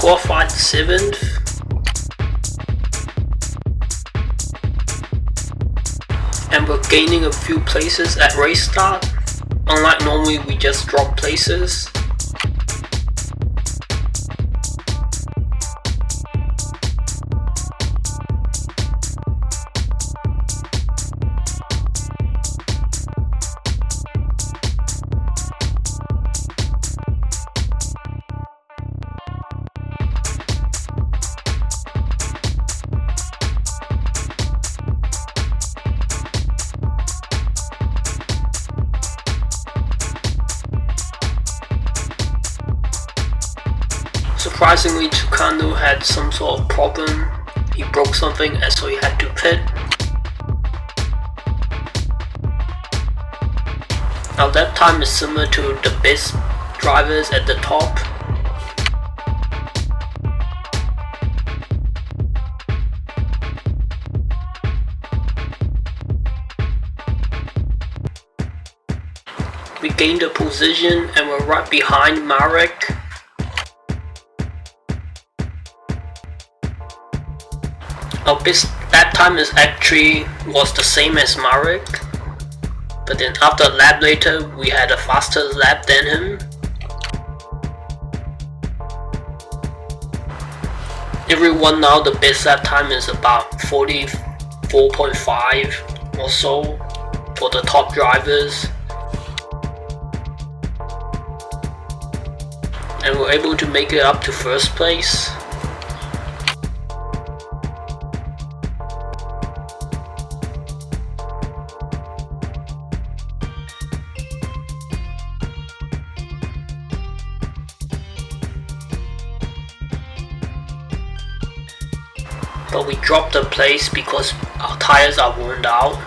qualified 7th. And we're gaining a few places at race start. Unlike normally we just drop places. Surprisingly, Tucano had some sort of problem. He broke something and so he had to pit. Our lap time is similar to the best drivers at the top. We gained a position and we're right behind Marek. Our best lap time was the same as Marek, but then after a lap later we had a faster lap than him. Everyone now the best lap time is about 44.5 or so for the top drivers. And we're able to make it up to first place. But we dropped the place because our tires are worn out,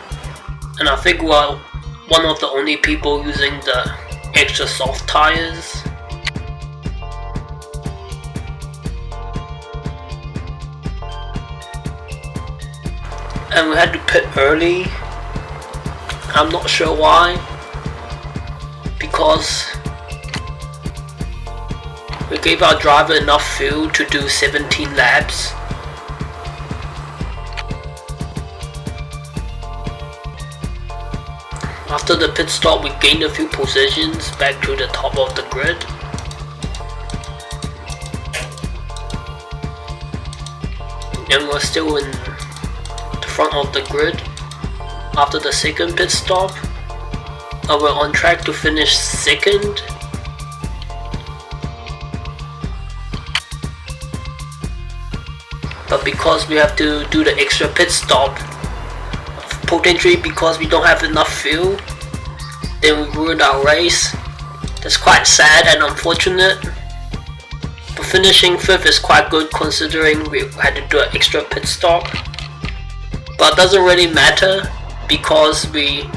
and I think we're one of the only people using the extra soft tires. And we had to pit early. I'm not sure why, because we gave our driver enough fuel to do 17 laps. After the pit stop, we gained a few positions back to the top of the grid. And we're still in the front of the grid after the second pit stop. And we're on track to finish second. But because we have to do the extra pit stop, potentially because we don't have enough fuel, then we ruined our race. That's quite sad and unfortunate. But finishing 5th is quite good considering we had to do an extra pit stop. But it doesn't really matter because we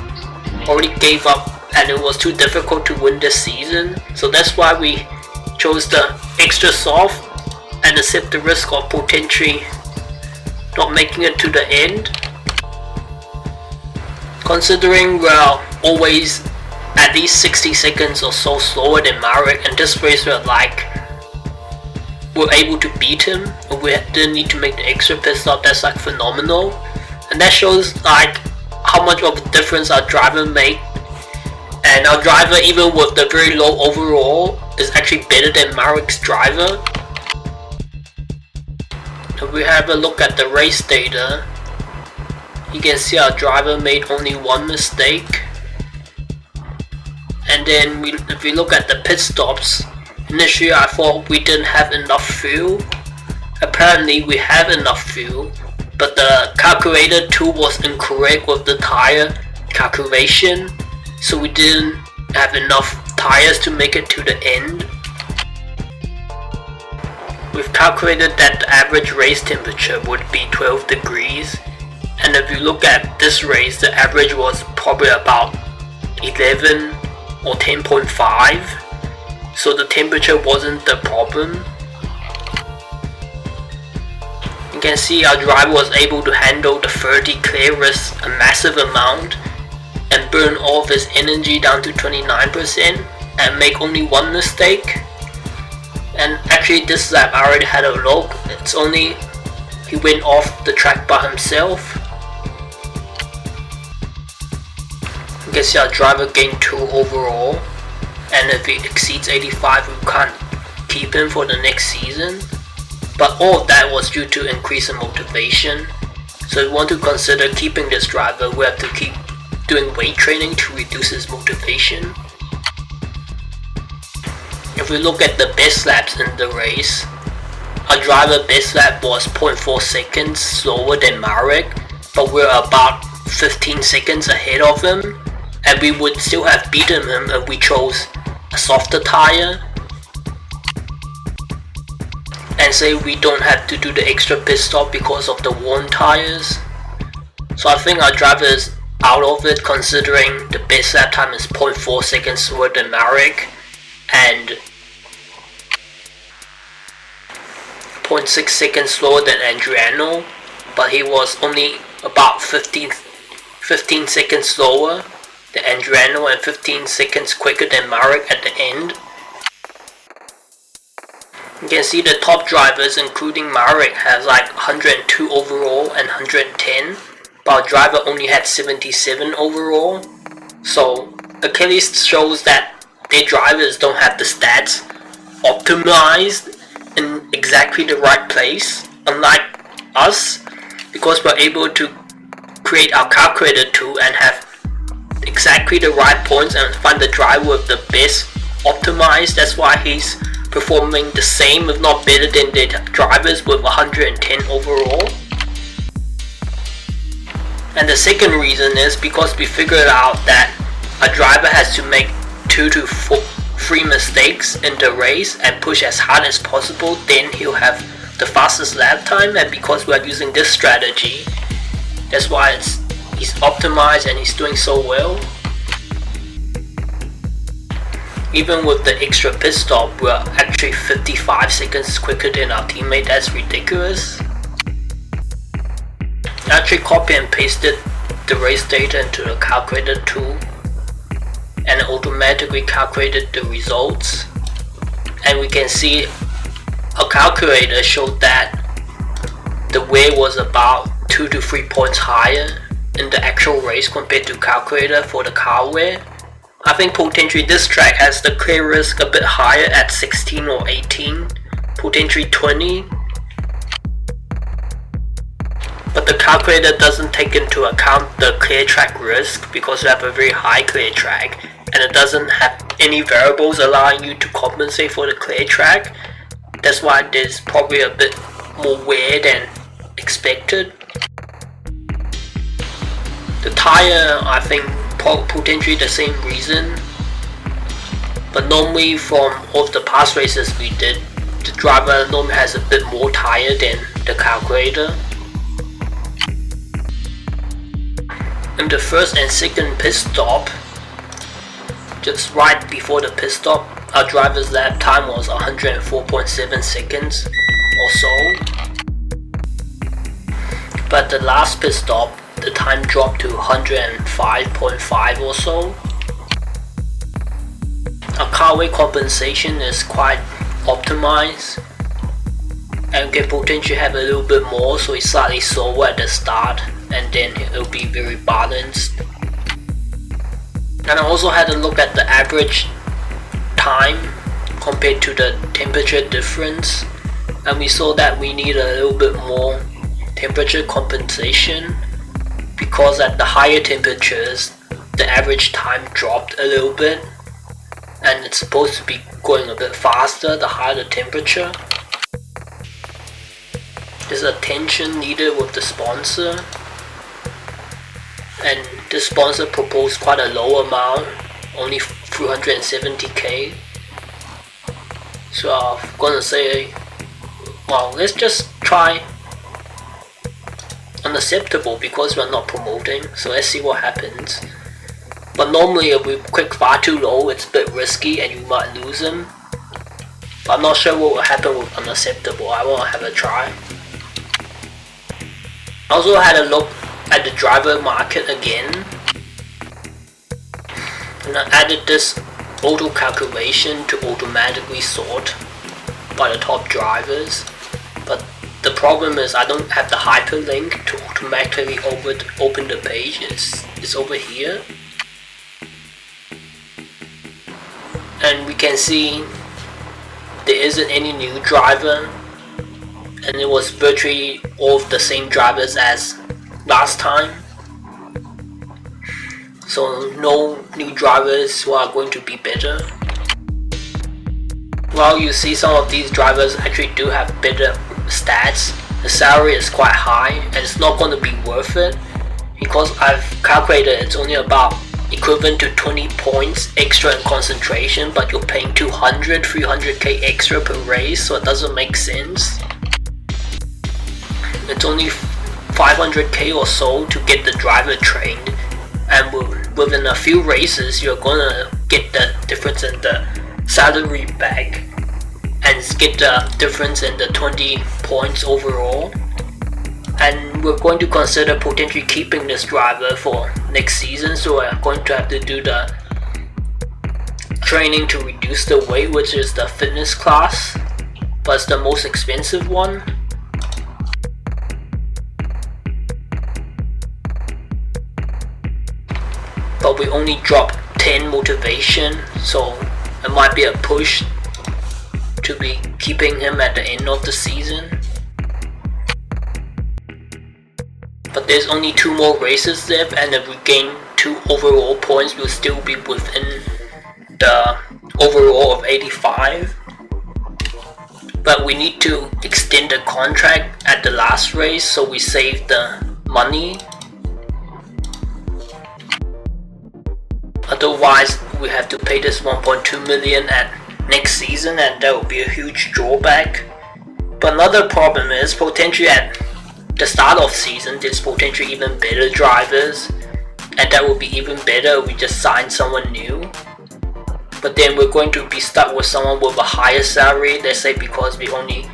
already gave up and it was too difficult to win this season. So that's why we chose the extra soft and accept the risk of potentially not making it to the end. Considering we're always at least 60 seconds or so slower than Marek, and this race we're able to beat him, and we didn't need to make the extra pit stop. That's like phenomenal, and that shows like how much of a difference our driver made. And our driver, even with the very low overall, is actually better than Marek's driver. If we have a look at the race data, you can see our driver made only one mistake. And then if we look at the pit stops, initially I thought we didn't have enough fuel. Apparently we have enough fuel, but the calculator tool was incorrect with the tire calculation, so we didn't have enough tires to make it to the end. We've calculated that the average race temperature would be 12 degrees. And if you look at this race, the average was probably about 11 or 10.5. So the temperature wasn't the problem. You can see our driver was able to handle the 30 clearance a massive amount and burn all of his energy down to 29% and make only one mistake. And actually this lap I already had a look, it's only he went off the track by himself. You can see our driver gained 2 overall, and if he exceeds 85 we can't keep him for the next season. But all of that was due to increase in motivation. So if we want to consider keeping this driver, we have to keep doing weight training to reduce his motivation. If we look at the best laps in the race, our driver best lap was 0.4 seconds slower than Marek, but we're about 15 seconds ahead of him, and we would still have beaten him if we chose a softer tire. And say we don't have to do the extra pit stop because of the worn tires. So I think our driver is out of it, considering the best lap time is 0.4 seconds slower than Marek and 0.6 seconds slower than Adriano, but he was only about 15 seconds slower than Adriano and 15 seconds quicker than Marek at the end. You can see the top drivers, including Marek, has like 102 overall and 110, but our driver only had 77 overall. So it clearly shows that their drivers don't have the stats optimized in exactly the right place, unlike us, because we're able to create our calculator tool and have exactly the right points and find the driver with the best optimized. That's why he's performing the same, if not better than the drivers with 110 overall. And the second reason is because we figured out that a driver has to make 2 to 3 mistakes in the race and push as hard as possible, then he'll have the fastest lap time. And because we are using this strategy, that's why he's optimized and he's doing so well. Even with the extra pit stop, we're actually 55 seconds quicker than our teammate. That's ridiculous. I actually copy and pasted the race data into the calculator tool, and it automatically calculated the results. And we can see our calculator showed that the wear was about 2 to 3 points higher in the actual race compared to calculator for the car wear. I think potentially this track has the clear risk a bit higher at 16 or 18, potentially 20. But the calculator doesn't take into account the clear track risk because we have a very high clear track, and it doesn't have any variables allowing you to compensate for the clear track. That's why there's probably a bit more wear than expected. The tire, I think, potentially the same reason, but normally from all of the past races we did, the driver normally has a bit more tire than the calculator. In the first and second pit stop, just right before the pit stop, our driver's lap time was 104.7 seconds or so, but the last pit stop the time dropped to 105.5 or so. Our car weight compensation is quite optimized, and we can potentially have a little bit more, so it's slightly slower at the start and then it'll be very balanced. And I also had a look at the average time compared to the temperature difference, and we saw that we need a little bit more temperature compensation, because at the higher temperatures the average time dropped a little bit, and it's supposed to be going a bit faster the higher the temperature. There's a tension needed with the sponsor, and the sponsor proposed quite a low amount, only 370k. So I'm gonna say, well, let's just try unacceptable because we're not promoting, so let's see what happens. But normally if we click far too low, it's a bit risky and you might lose them, but I'm not sure what will happen with unacceptable. I want to have a try. I also had a look at the driver market again, and I added this auto calculation to automatically sort by the top drivers, but the problem is I don't have the hyperlink to automatically open the page. It's over here, and we can see there isn't any new driver, and it was virtually all of the same drivers as last time. So no new drivers who are going to be better. While you see some of these drivers actually do have better stats, the salary is quite high and it's not going to be worth it, because I've calculated it's only about equivalent to 20 points extra in concentration, but you're paying 300k extra per race, so it doesn't make sense. It's only 500k or so to get the driver trained, and within a few races you're gonna get the difference in the salary back and get the difference in the 20 points overall. And we're going to consider potentially keeping this driver for next season, so we're going to have to do the training to reduce the weight, which is the fitness class, but it's the most expensive one. But we only dropped 10 motivation, so it might be a push to be keeping him at the end of the season. But there's only 2 more races left, and if we gain 2 overall points, we'll still be within the overall of 85. But we need to extend the contract at the last race, so we save the money. Otherwise, we have to pay this 1.2 million at next season, and that would be a huge drawback. But another problem is potentially at the start of season there's potentially even better drivers, and that would be even better if we just sign someone new. But then we're going to be stuck with someone with a higher salary, let's say, because we only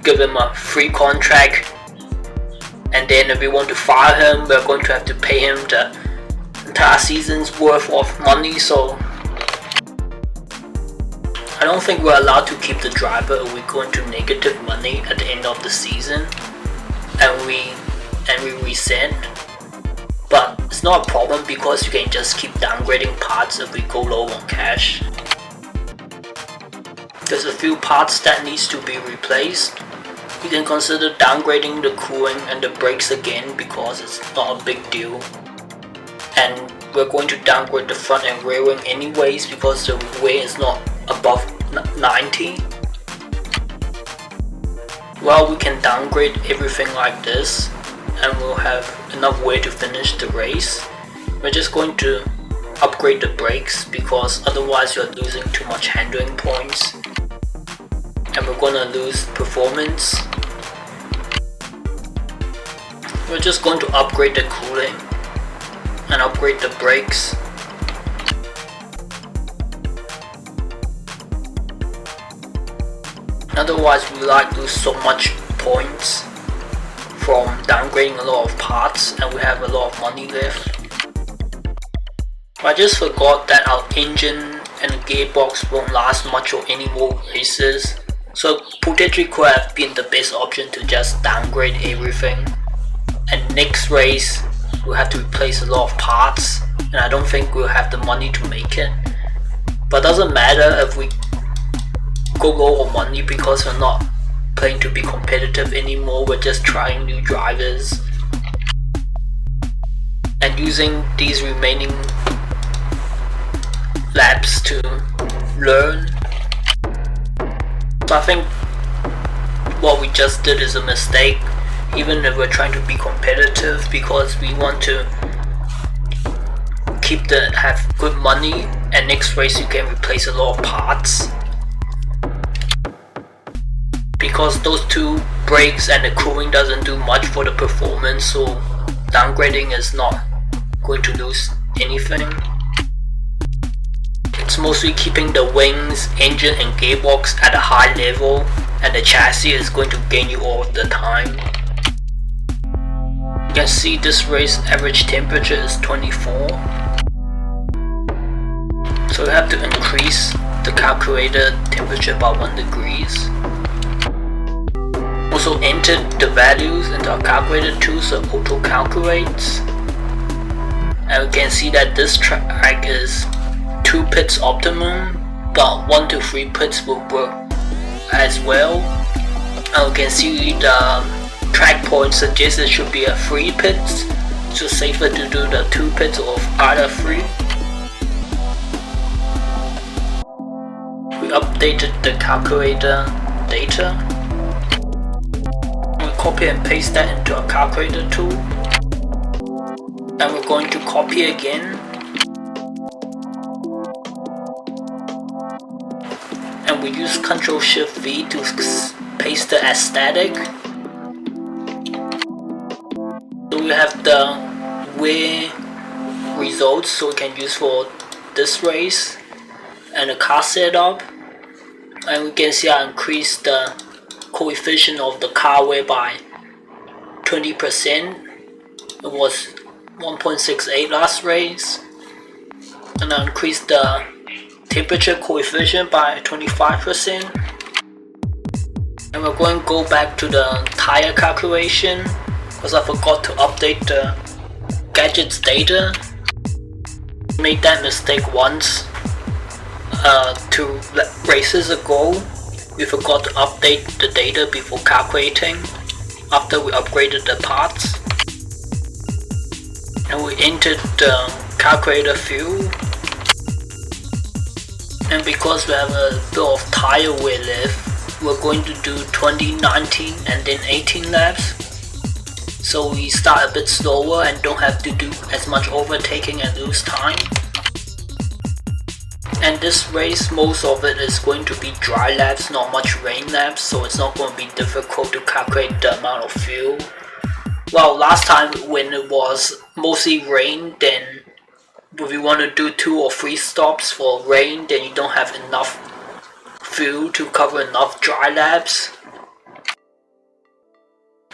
give him a free contract, and then if we want to fire him, we're going to have to pay him the entire season's worth of money. So I don't think we're allowed to keep the driver if we go into negative money at the end of the season and we reset. But it's not a problem because you can just keep downgrading parts if we go low on cash. There's a few parts that needs to be replaced. You can consider downgrading the cooling and the brakes again because it's not a big deal. And we're going to downgrade the front and rear wing anyways because the weight is not above 90. Well, we can downgrade everything like this and we'll have enough weight to finish the race. We're just going to upgrade the brakes because otherwise you're losing too much handling points and we're gonna lose performance. We're just going to upgrade the cooling and upgrade the brakes. Otherwise we like lose so much points from downgrading a lot of parts and we have a lot of money left. I just forgot that our engine and gearbox won't last much or any more races, so potentially could have been the best option to just downgrade everything, and next race we'll have to replace a lot of parts and I don't think we'll have the money to make it. But doesn't matter if we go low on money because we're not playing to be competitive anymore, we're just trying new drivers and using these remaining laps to learn. So I think what we just did is a mistake, even if we're trying to be competitive, because we want to have good money and next race you can replace a lot of parts. Because those 2 brakes and the cooling doesn't do much for the performance, so downgrading is not going to lose anything. It's mostly keeping the wings, engine and gearbox at a high level, and the chassis is going to gain you all the time. You can see this race average temperature is 24. So we have to increase the calculated temperature by 1 degrees. Also entered the values into our calculator too, so auto calculates. And we can see that this track is 2 pits optimum, but 1 to 3 pits will work as well. And we can see the track point suggests it should be a 3 pits, so safer to do the 2 pits of either 3. We updated the calculator data. We copy and paste that into a calculator tool. And we're going to copy again. And we use Ctrl+Shift+V to paste it as static. So we have the wear results, so we can use for this race and the car setup. And we can see I increased the coefficient of the car wear by 20%. It was 1.68 last race, and I increased the temperature coefficient by 25%. And we're going to go back to the tire calculation because I forgot to update the gadgets data. Made that mistake once 2 races ago. We forgot to update the data before calculating after we upgraded the parts. And we entered the calculator field, and because we have a bit of tire wear left, we're going to do 20, 19 and then 18 laps. So we start a bit slower and don't have to do as much overtaking and lose time. And this race, most of it is going to be dry laps, not much rain laps, so it's not going to be difficult to calculate the amount of fuel. Well, last time when it was mostly rain, then if you want to do 2 or 3 stops for rain, then you don't have enough fuel to cover enough dry laps.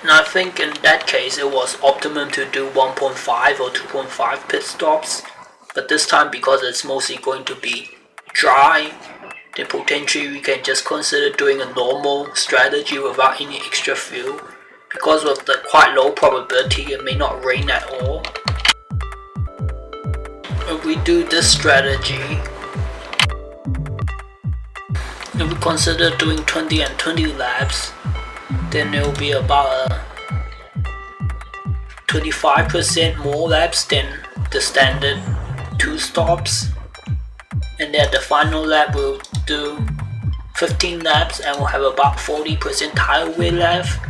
And I think in that case it was optimum to do 1.5 or 2.5 pit stops. But this time, because it's mostly going to be dry, then potentially we can just consider doing a normal strategy without any extra fuel. Because with the quite low probability it may not rain at all. If we do this strategy, if we consider doing 20 and 20 laps, then it will be about 25% more laps than the standard 2 stops. And then at the final lap we'll do 15 laps and we'll have about 40% tire wear left.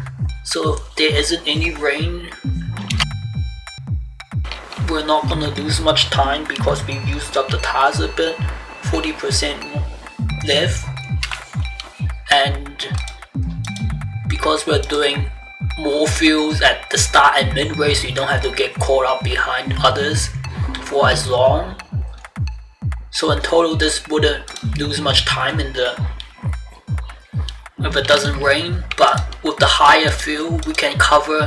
So if there isn't any rain, we're not gonna lose much time because we used up the tires a bit, 40% left. And because we're doing more fuels at the start and mid race, you don't have to get caught up behind others for as long. So in total this wouldn't lose much time if it doesn't rain, but with the higher fuel we can cover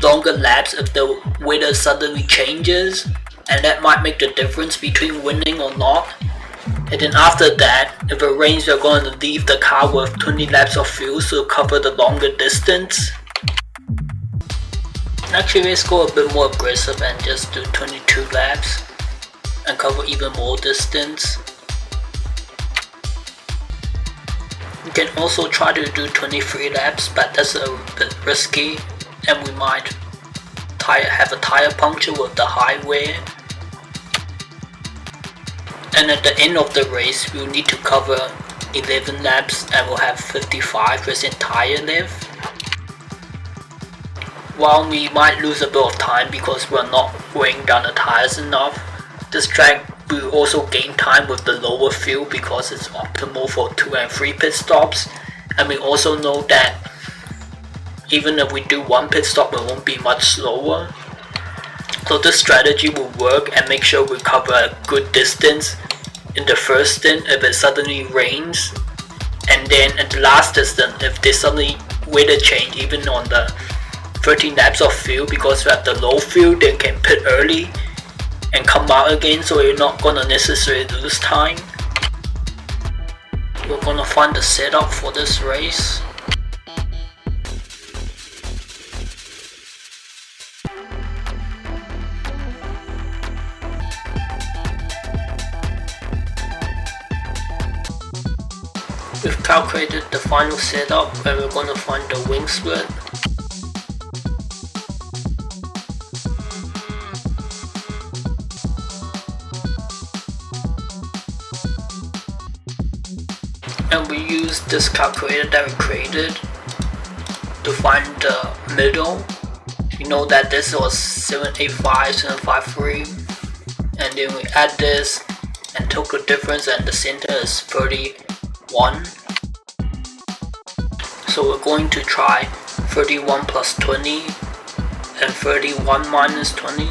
longer laps if the weather suddenly changes, and that might make the difference between winning or not. And then after that, if it rains, we're going to leave the car with 20 laps of fuel to cover the longer distance. Actually, let's go a bit more aggressive and just do 22 laps and cover even more distance. You can also try to do 23 laps, but that's a bit risky and we might have a tire puncture with the high wear. And at the end of the race, we'll need to cover 11 laps and we'll have 55% tire left. While we might lose a bit of time because we're not weighing down the tires enough, this track will also gain time with the lower fuel because it's optimal for 2 and 3 pit stops. And we also know that even if we do 1 pit stop, it won't be much slower. So this strategy will work and make sure we cover a good distance in the first stint if it suddenly rains. And then at the last distance, if there's suddenly weather change, even on the 13 laps of fuel, because we have the low fuel, then you can pit early and come out again, so you're not gonna necessarily lose time. We're gonna find the setup for this race. We've calculated the final setup and we're gonna find the wing split. And we use this calculator that we created to find the middle. We know that this was 785, 753, and then we add this and took the difference, and the center is 31. So we're going to try 31 plus 20 and 31 minus 20.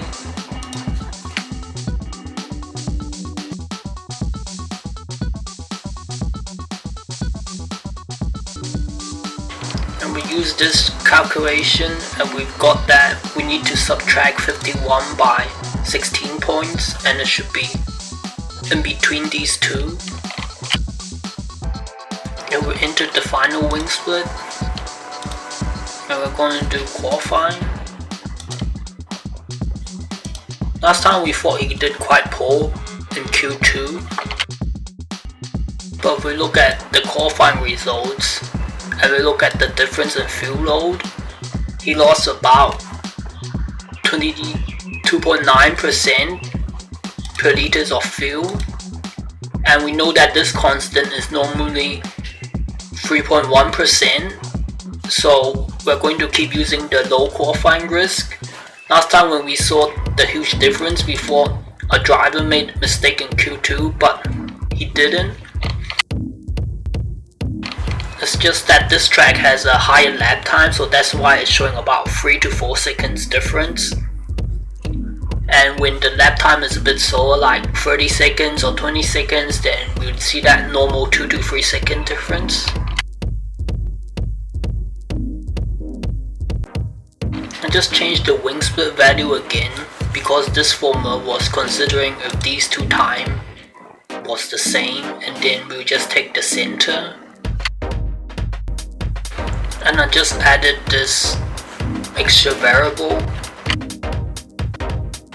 And we use this calculation and we've got that we need to subtract 51 by 16 points, and it should be in between these two. And we entered the final wing split, and we're going to do qualifying. Last time we thought he did quite poor in Q2, but if we look at the qualifying results and we look at the difference in fuel load, he lost about 22.9% per liters of fuel, and we know that this constant is normally 3.1%, so we're going to keep using the low qualifying risk. Last time when we saw the huge difference, we thought a driver made a mistake in Q2, but he didn't. It's just that this track has a higher lap time, so that's why it's showing about 3 to 4 seconds difference. And when the lap time is a bit slower, like 30 seconds or 20 seconds, then we would see that normal 2 to 3 second difference. I just changed the wing split value again because this formula was considering if these two time was the same, and then we'll just take the center. And I just added this extra variable.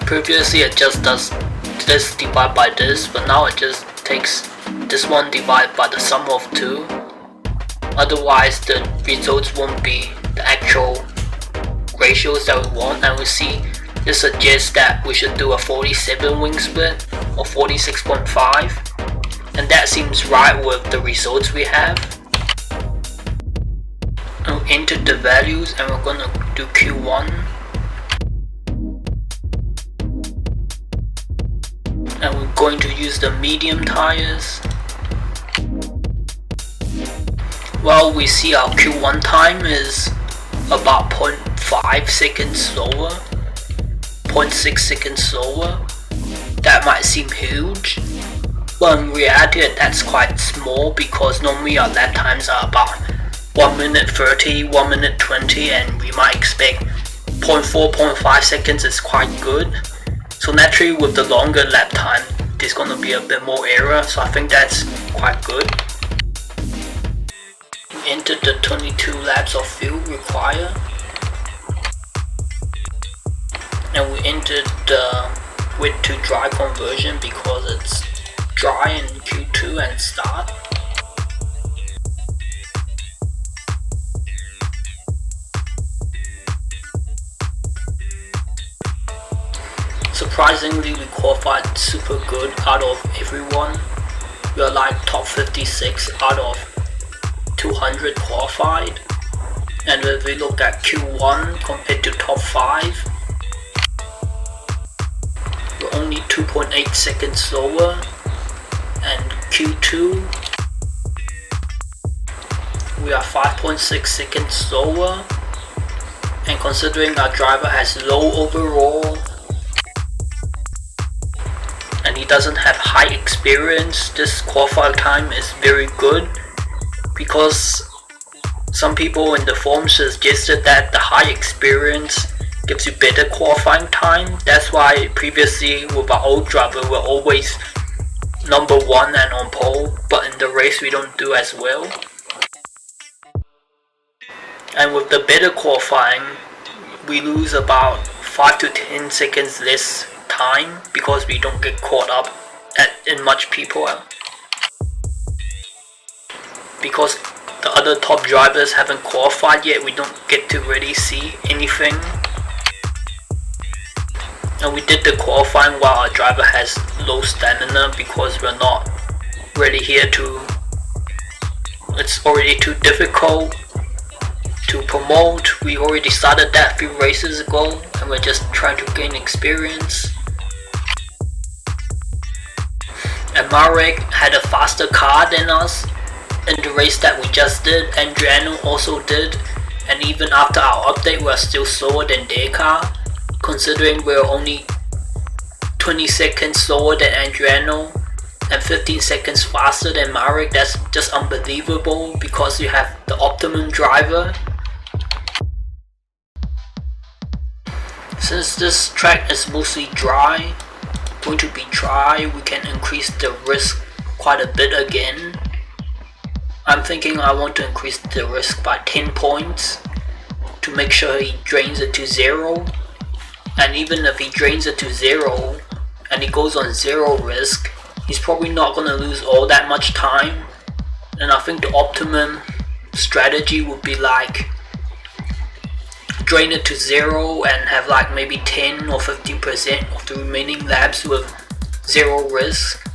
Previously it just does this divided by this, but now it just takes this one divided by the sum of two. Otherwise the results won't be the actual ratios that we want, and we see this suggests that we should do a 47 wing split or 46.5, and that seems right with the results we have. And we entered the values and we're gonna do Q1, and we're going to use the medium tires. Well, we see our Q1 time is about 0.5 seconds slower, 0.6 seconds slower. That might seem huge, but in reality that's quite small because normally our lap times are about 1 minute 30, 1 minute 20, and we might expect 0.4, 0.5 seconds is quite good. So naturally with the longer lap time there's gonna be a bit more error, so I think that's quite good. We entered the 22 laps of fuel required, and we entered the wet to dry conversion because it's dry in Q2 and start. Surprisingly, we qualified super good out of everyone. We are like top 56 out of 200 qualified. And if we look at Q1 compared to top 5, we're only 2.8 seconds slower. And Q2, we are 5.6 seconds slower. And considering our driver has low overall, and he doesn't have high experience, this qualifying time is very good, because some people in the forum suggested that the high experience gives you better qualifying time. That's why previously with our old driver we're always number 1 and on pole, but in the race we don't do as well. And with the better qualifying, we lose about 5 to 10 seconds less time because we don't get caught up in much people. Because the other top drivers haven't qualified yet, we don't get to really see anything. And we did the qualifying while our driver has low stamina because we're not really here to, it's already too difficult to promote. We already started that a few races ago and we're just trying to gain experience. And Marek had a faster car than us in the race that we just did. Adriano also did, and even after our update we're still slower than their car, considering we're only 20 seconds slower than Adriano and 15 seconds faster than Marek. That's just unbelievable because you have the optimum driver. Since this track is mostly dry, we can increase the risk quite a bit again. I'm thinking I want to increase the risk by 10 points to make sure he drains it to 0. And even if he drains it to 0 and he goes on 0 risk, he's probably not going to lose all that much time. And I think the optimum strategy would be like drain it to 0 and have like maybe 10 or 15% of the remaining laps with 0 risk.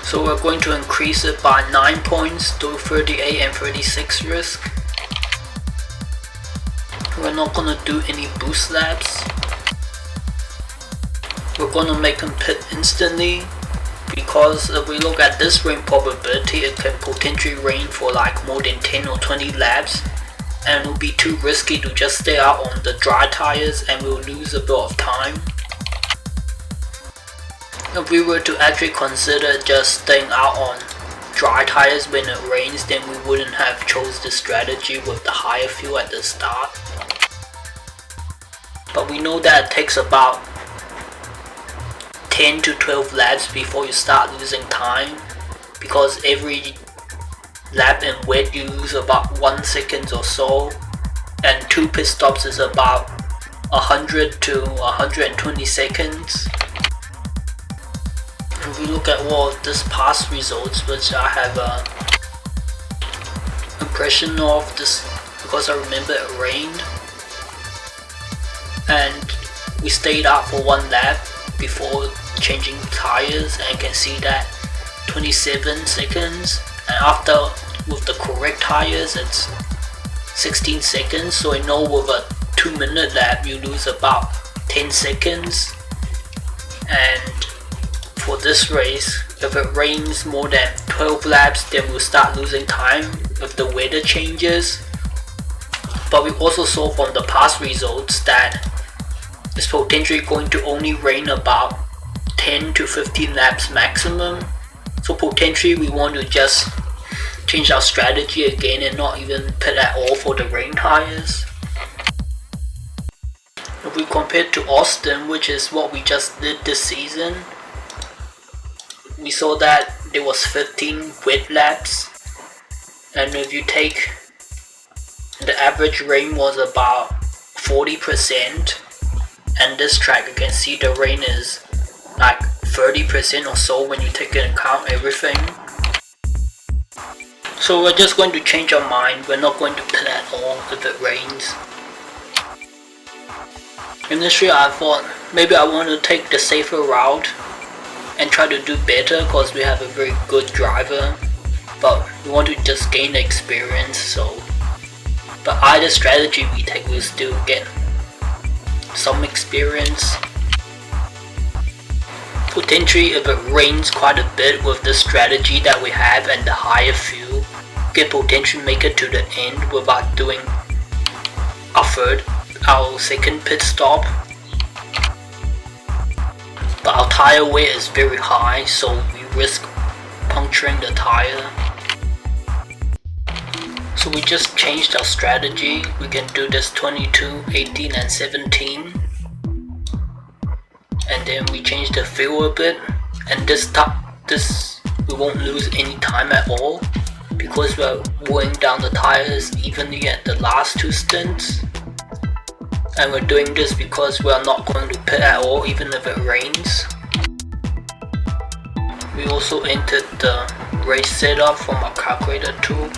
So we're going to increase it by 9 points to 38 and 36 risk. We're not going to do any boost laps. We're going to make him pit instantly because if we look at this rain probability, it can potentially rain for like more than 10 or 20 laps, and it will be too risky to just stay out on the dry tires and we'll lose a bit of time. If we were to actually consider just staying out on dry tires when it rains, then we wouldn't have chose the strategy with the higher fuel at the start. But we know that it takes about 10 to 12 laps before you start losing time, because every lap in wet you lose about 1 second or so, and 2 pit stops is about 100 to 120 seconds. If we look at all of this past results, which I have an impression of this because I remember it rained, and we stayed out for 1 lap before changing tires, and you can see that 27 seconds, and after with the correct tires it's 16 seconds. So I know with a 2-minute lap you lose about 10 seconds. And for this race, if it rains more than 12 laps, then we'll start losing time if the weather changes. But we also saw from the past results that it's potentially going to only rain about 10 to 15 laps maximum. So potentially we want to just change our strategy again and not even pit at all for the rain tires. If we compare to Austin, which is what we just did this season, we saw that there was 15 wet laps, and if you take the average rain was about 40%, and this track you can see the rain is like 30% or so when you take into account everything. So we're just going to change our mind. We're not going to pit at all if it rains. Initially I thought maybe I want to take the safer route and try to do better because we have a very good driver, but we want to just gain the experience. So, but either strategy we take, we'll still get some experience. Potentially if it rains quite a bit with the strategy that we have and the higher fuel, we can potentially make it to the end without doing our second pit stop. But our tire weight is very high, so we risk puncturing the tire. So we just changed our strategy. We can do this 22, 18 and 17. And then we changed the fuel a bit. and this we won't lose any time at all because we're weighing down the tires evenly at the last 2 stints. And we're doing this because we're not going to pit at all even if it rains. We also entered the race setup from our calculator tool.